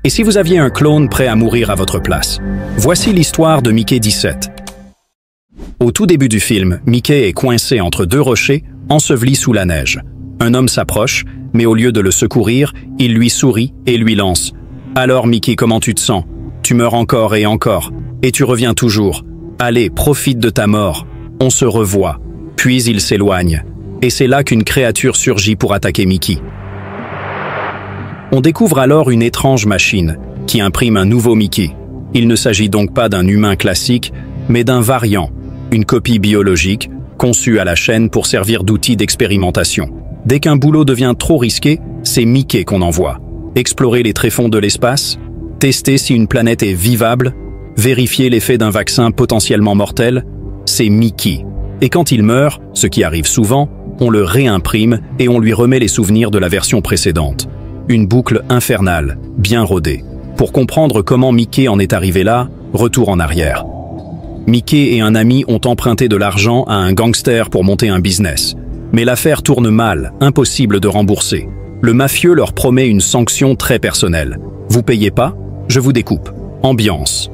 Et si vous aviez un clone prêt à mourir à votre place? Voici l'histoire de Mickey 17. Au tout début du film, Mickey est coincé entre deux rochers, enseveli sous la neige. Un homme s'approche, mais au lieu de le secourir, il lui sourit et lui lance « Alors Mickey, comment tu te sens? Tu meurs encore, et tu reviens toujours. Allez, profite de ta mort. On se revoit. » Puis il s'éloigne. Et c'est là qu'une créature surgit pour attaquer Mickey. On découvre alors une étrange machine qui imprime un nouveau Mickey. Il ne s'agit donc pas d'un humain classique, mais d'un variant, une copie biologique conçue à la chaîne pour servir d'outil d'expérimentation. Dès qu'un boulot devient trop risqué, c'est Mickey qu'on envoie. Explorer les tréfonds de l'espace, tester si une planète est vivable, vérifier l'effet d'un vaccin potentiellement mortel, c'est Mickey. Et quand il meurt, ce qui arrive souvent, on le réimprime et on lui remet les souvenirs de la version précédente. Une boucle infernale, bien rodée. Pour comprendre comment Mickey en est arrivé là, retour en arrière. Mickey et un ami ont emprunté de l'argent à un gangster pour monter un business. Mais l'affaire tourne mal, impossible de rembourser. Le mafieux leur promet une sanction très personnelle. Vous payez pas? Je vous découpe. Ambiance.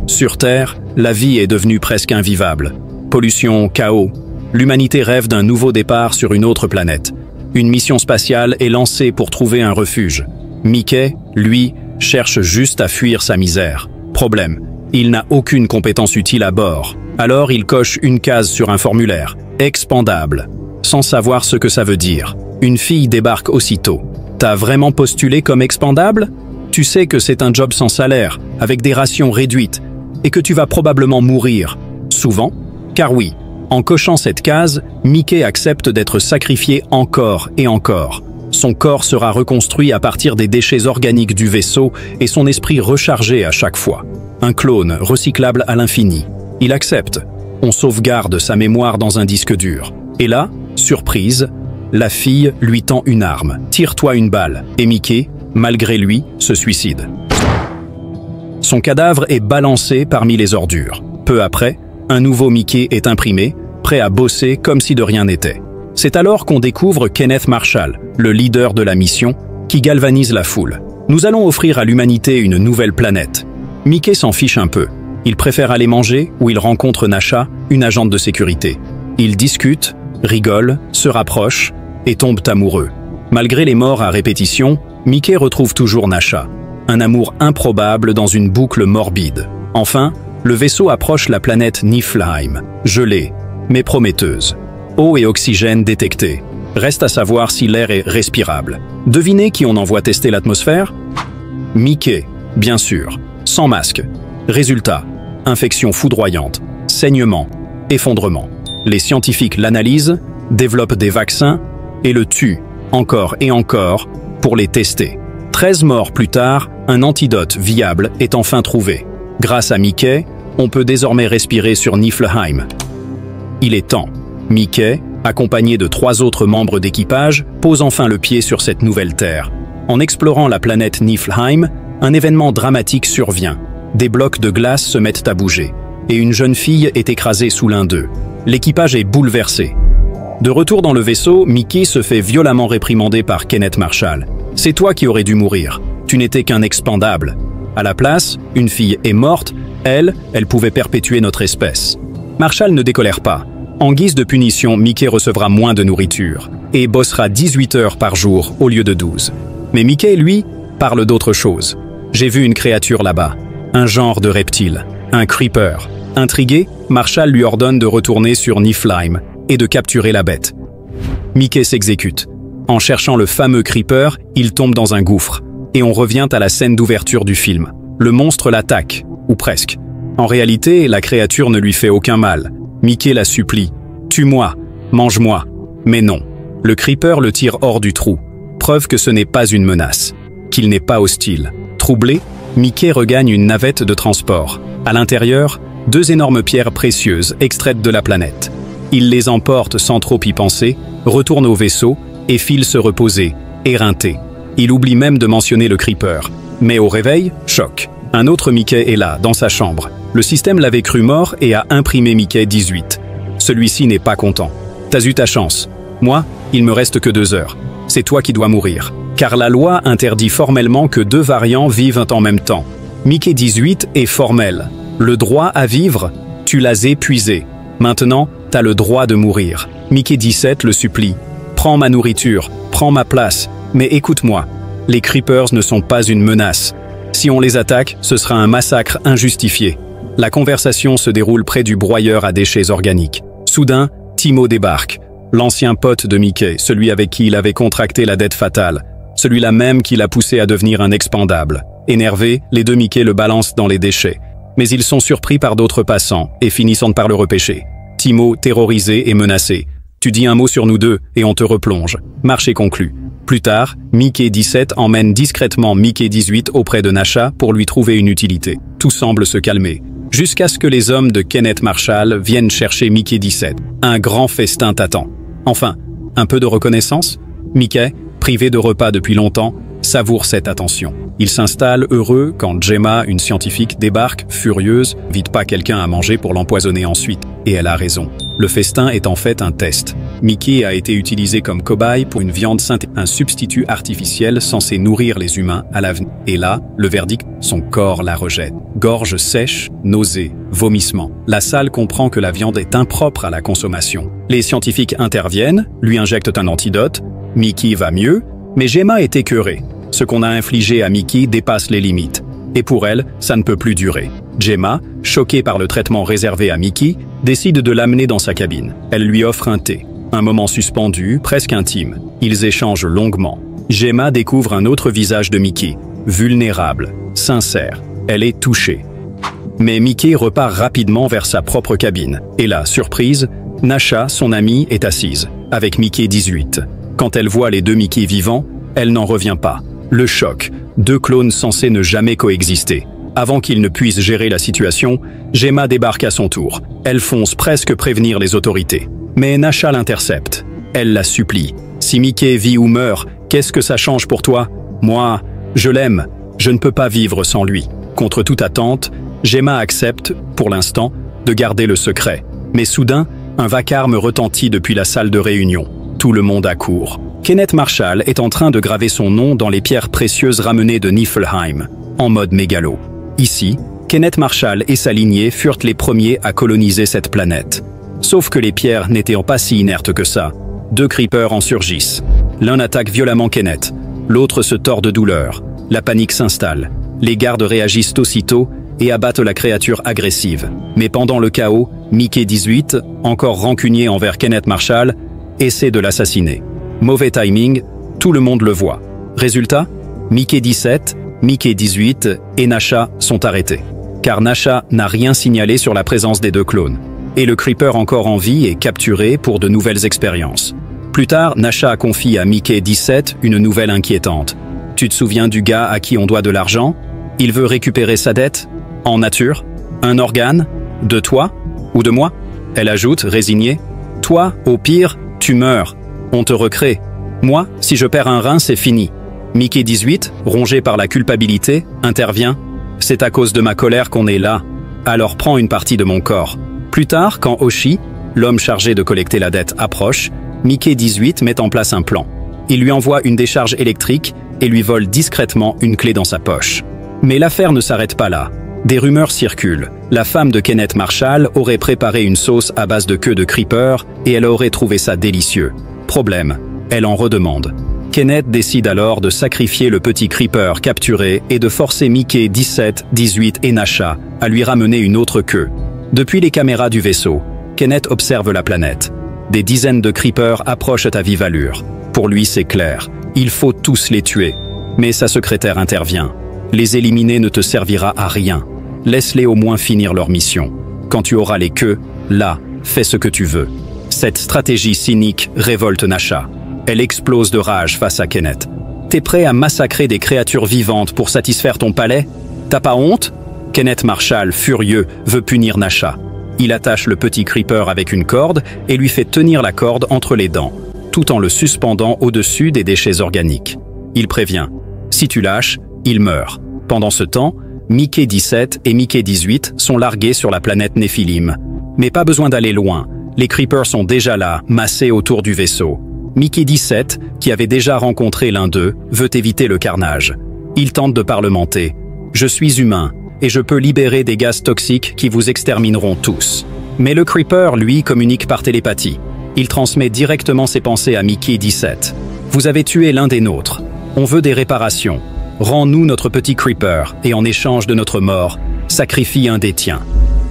Sur Terre, la vie est devenue presque invivable. Pollution, chaos. L'humanité rêve d'un nouveau départ sur une autre planète. Une mission spatiale est lancée pour trouver un refuge. Mickey, lui, cherche juste à fuir sa misère. Problème, il n'a aucune compétence utile à bord. Alors il coche une case sur un formulaire. Expendable. Sans savoir ce que ça veut dire. Une fille débarque aussitôt. T'as vraiment postulé comme expendable? Tu sais que c'est un job sans salaire, avec des rations réduites, et que tu vas probablement mourir. Souvent? Car oui, en cochant cette case, Mickey accepte d'être sacrifié encore et encore. Son corps sera reconstruit à partir des déchets organiques du vaisseau et son esprit rechargé à chaque fois. Un clone recyclable à l'infini. Il accepte. On sauvegarde sa mémoire dans un disque dur. Et là, surprise, la fille lui tend une arme. Tire-toi une balle. Et Mickey, malgré lui, se suicide. Son cadavre est balancé parmi les ordures. Peu après, un nouveau Mickey est imprimé, prêt à bosser comme si de rien n'était. C'est alors qu'on découvre Kenneth Marshall, le leader de la mission, qui galvanise la foule. Nous allons offrir à l'humanité une nouvelle planète. Mickey s'en fiche un peu. Il préfère aller manger où il rencontre Nasha, une agente de sécurité. Ils discutent, rigolent, se rapprochent et tombent amoureux. Malgré les morts à répétition, Mickey retrouve toujours Nasha. Un amour improbable dans une boucle morbide. Enfin, le vaisseau approche la planète Niflheim, gelée, mais prometteuse. Eau et oxygène détectés. Reste à savoir si l'air est respirable. Devinez qui on envoie tester l'atmosphère? Mickey, bien sûr, sans masque. Résultat, infection foudroyante, saignement, effondrement. Les scientifiques l'analysent, développent des vaccins et le tuent, encore et encore, pour les tester. 13 morts plus tard, un antidote viable est enfin trouvé. Grâce à Mickey, on peut désormais respirer sur Niflheim. Il est temps. Mickey, accompagné de 3 autres membres d'équipage, pose enfin le pied sur cette nouvelle Terre. En explorant la planète Niflheim, un événement dramatique survient. Des blocs de glace se mettent à bouger, et une jeune fille est écrasée sous l'un d'eux. L'équipage est bouleversé. De retour dans le vaisseau, Mickey se fait violemment réprimander par Kenneth Marshall. « C'est toi qui aurais dû mourir. Tu n'étais qu'un expendable. » À la place, une fille est morte, elle pouvait perpétuer notre espèce. Marshall ne décolère pas. En guise de punition, Mickey recevra moins de nourriture et bossera 18 heures par jour au lieu de 12. Mais Mickey, lui, parle d'autre chose. J'ai vu une créature là-bas, un genre de reptile, un creeper. Intrigué, Marshall lui ordonne de retourner sur Niflheim et de capturer la bête. Mickey s'exécute. En cherchant le fameux creeper, il tombe dans un gouffre. Et on revient à la scène d'ouverture du film. Le monstre l'attaque, ou presque. En réalité, la créature ne lui fait aucun mal. Mickey la supplie. « Tue-moi, mange-moi ». Mais non, le creeper le tire hors du trou. Preuve que ce n'est pas une menace, qu'il n'est pas hostile. Troublé, Mickey regagne une navette de transport. À l'intérieur, 2 énormes pierres précieuses extraites de la planète. Il les emporte sans trop y penser, retourne au vaisseau et file se reposer, éreinté. Il oublie même de mentionner le creeper. Mais au réveil, choc. Un autre Mickey est là, dans sa chambre. Le système l'avait cru mort et a imprimé Mickey 18. Celui-ci n'est pas content. T'as eu ta chance. Moi, il me reste que 2 heures. C'est toi qui dois mourir. car la loi interdit formellement que deux variants vivent en même temps. Mickey 18 est formel. Le droit à vivre, tu l'as épuisé. Maintenant, t'as le droit de mourir. Mickey 17 le supplie. Prends ma nourriture, prends ma place, mais écoute-moi. Les Creepers ne sont pas une menace. Si on les attaque, ce sera un massacre injustifié. La conversation se déroule près du broyeur à déchets organiques. Soudain, Timo débarque. L'ancien pote de Mickey, celui avec qui il avait contracté la dette fatale. Celui-là même qui l'a poussé à devenir un expendable. Énervés, les deux Mickey le balancent dans les déchets. Mais ils sont surpris par d'autres passants et finissent par le repêcher. Timo, terrorisé et menacé. Tu dis un mot sur nous deux et on te replonge. Marché conclu. Plus tard, Mickey 17 emmène discrètement Mickey 18 auprès de Nasha pour lui trouver une utilité. Tout semble se calmer. Jusqu'à ce que les hommes de Kenneth Marshall viennent chercher Mickey 17. Un grand festin t'attend. Enfin, un peu de reconnaissance? Mickey, privé de repas depuis longtemps, savoure cette attention. Il s'installe heureux quand Gemma, une scientifique, débarque, furieuse, vite pas quelqu'un à manger pour l'empoisonner ensuite. Et elle a raison. Le festin est en fait un test. Mickey a été utilisé comme cobaye pour une viande synthétique, un substitut artificiel censé nourrir les humains à l'avenir. Et là, le verdict, son corps la rejette. Gorge sèche, nausées, vomissements. La salle comprend que la viande est impropre à la consommation. Les scientifiques interviennent, lui injectent un antidote. Mickey va mieux, mais Gemma est écœurée. Ce qu'on a infligé à Mickey dépasse les limites. Et pour elle, ça ne peut plus durer. Gemma, choquée par le traitement réservé à Mickey, décide de l'amener dans sa cabine. Elle lui offre un thé. Un moment suspendu, presque intime. Ils échangent longuement. Gemma découvre un autre visage de Mickey. Vulnérable, sincère. Elle est touchée. Mais Mickey repart rapidement vers sa propre cabine. Et là, surprise, Nasha, son amie, est assise, avec Mickey 18. Quand elle voit les deux Mickey vivants, elle n'en revient pas. Le choc, deux clones censés ne jamais coexister. Avant qu'ils ne puissent gérer la situation, Gemma débarque à son tour. Elle fonce presque prévenir les autorités. Mais Nasha l'intercepte. Elle la supplie. Si Mickey vit ou meurt, qu'est-ce que ça change pour toi? Moi, je l'aime. Je ne peux pas vivre sans lui. Contre toute attente, Gemma accepte, pour l'instant, de garder le secret. Mais soudain, un vacarme retentit depuis la salle de réunion. Tout le monde accourt. Kenneth Marshall est en train de graver son nom dans les pierres précieuses ramenées de Niflheim, en mode mégalo. Ici, Kenneth Marshall et sa lignée furent les premiers à coloniser cette planète. Sauf que les pierres n'étaient pas si inertes que ça. Deux creepers en surgissent. L'un attaque violemment Kenneth, l'autre se tord de douleur. La panique s'installe. Les gardes réagissent aussitôt et abattent la créature agressive. Mais pendant le chaos, Mickey 18, encore rancunier envers Kenneth Marshall, essaie de l'assassiner. Mauvais timing, tout le monde le voit. Résultat, Mickey 17, Mickey 18 et Nasha sont arrêtés. Car Nasha n'a rien signalé sur la présence des deux clones. Et le Creeper encore en vie est capturé pour de nouvelles expériences. Plus tard, Nasha confie à Mickey 17 une nouvelle inquiétante. Tu te souviens du gars à qui on doit de l'argent? Il veut récupérer sa dette? En nature? Un organe? De toi? Ou de moi? Elle ajoute, résignée. Toi, au pire, tu meurs. On te recrée. Moi, si je perds un rein, c'est fini. Mickey 18, rongé par la culpabilité, intervient. C'est à cause de ma colère qu'on est là. Alors prends une partie de mon corps. Plus tard, quand Oshi, l'homme chargé de collecter la dette, approche, Mickey 18 met en place un plan. Il lui envoie une décharge électrique et lui vole discrètement une clé dans sa poche. Mais l'affaire ne s'arrête pas là. Des rumeurs circulent. La femme de Kenneth Marshall aurait préparé une sauce à base de queue de creeper et elle aurait trouvé ça délicieux. Problème, elle en redemande. Kenneth décide alors de sacrifier le petit creeper capturé et de forcer Mickey 17, 18 et Nasha à lui ramener une autre queue. Depuis les caméras du vaisseau, Kenneth observe la planète. Des dizaines de creepers approchent à vive allure. Pour lui, c'est clair. Il faut tous les tuer. Mais sa secrétaire intervient. Les éliminer ne te servira à rien. Laisse-les au moins finir leur mission. Quand tu auras les queues, là, fais ce que tu veux. Cette stratégie cynique révolte Nasha. Elle explose de rage face à Kenneth. T'es prêt à massacrer des créatures vivantes pour satisfaire ton palais? T'as pas honte? Kenneth Marshall, furieux, veut punir Nasha. Il attache le petit creeper avec une corde et lui fait tenir la corde entre les dents, tout en le suspendant au-dessus des déchets organiques. Il prévient. Si tu lâches, il meurt. Pendant ce temps, Mickey 17 et Mickey 18 sont largués sur la planète Néphilim. Mais pas besoin d'aller loin. Les creepers sont déjà là, massés autour du vaisseau. Mickey 17, qui avait déjà rencontré l'un d'eux, veut éviter le carnage. Il tente de parlementer. « Je suis humain, et je peux libérer des gaz toxiques qui vous extermineront tous. » Mais le Creeper, lui, communique par télépathie. Il transmet directement ses pensées à Mickey 17. « Vous avez tué l'un des nôtres. On veut des réparations. Rends-nous notre petit Creeper, et en échange de notre mort, sacrifie un des tiens.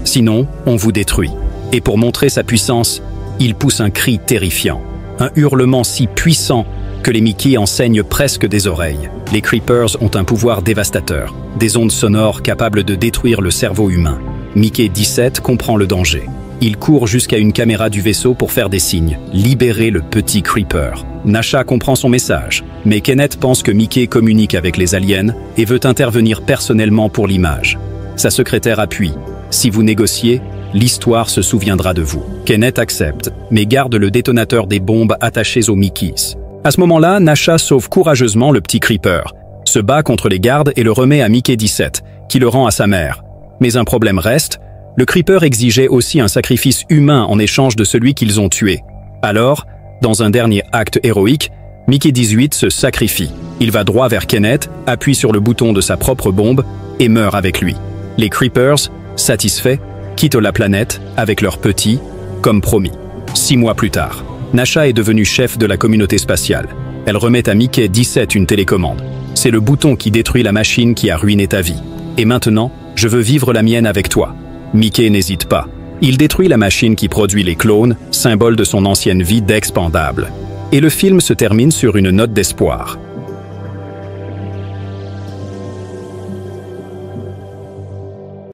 Sinon, on vous détruit. » Et pour montrer sa puissance, il pousse un cri terrifiant. Un hurlement si puissant que les Mickey en saignent presque des oreilles. Les Creepers ont un pouvoir dévastateur, des ondes sonores capables de détruire le cerveau humain. Mickey 17 comprend le danger. Il court jusqu'à une caméra du vaisseau pour faire des signes. Libérer le petit Creeper. Nasha comprend son message, mais Kenneth pense que Mickey communique avec les aliens et veut intervenir personnellement pour l'image. Sa secrétaire appuie. Si vous négociez, l'histoire se souviendra de vous. Kenneth accepte, mais garde le détonateur des bombes attachées aux Mickeys. À ce moment-là, Nasha sauve courageusement le petit Creeper, se bat contre les gardes et le remet à Mickey 17, qui le rend à sa mère. Mais un problème reste, le Creeper exigeait aussi un sacrifice humain en échange de celui qu'ils ont tué. Alors, dans un dernier acte héroïque, Mickey 18 se sacrifie. Il va droit vers Kenneth, appuie sur le bouton de sa propre bombe et meurt avec lui. Les Creepers, satisfaits, quittent la planète avec leurs petits, comme promis. 6 mois plus tard, Nasha est devenue chef de la communauté spatiale. Elle remet à Mickey 17 une télécommande. C'est le bouton qui détruit la machine qui a ruiné ta vie. Et maintenant, je veux vivre la mienne avec toi. Mickey n'hésite pas. Il détruit la machine qui produit les clones, symbole de son ancienne vie d'expendable. Et le film se termine sur une note d'espoir.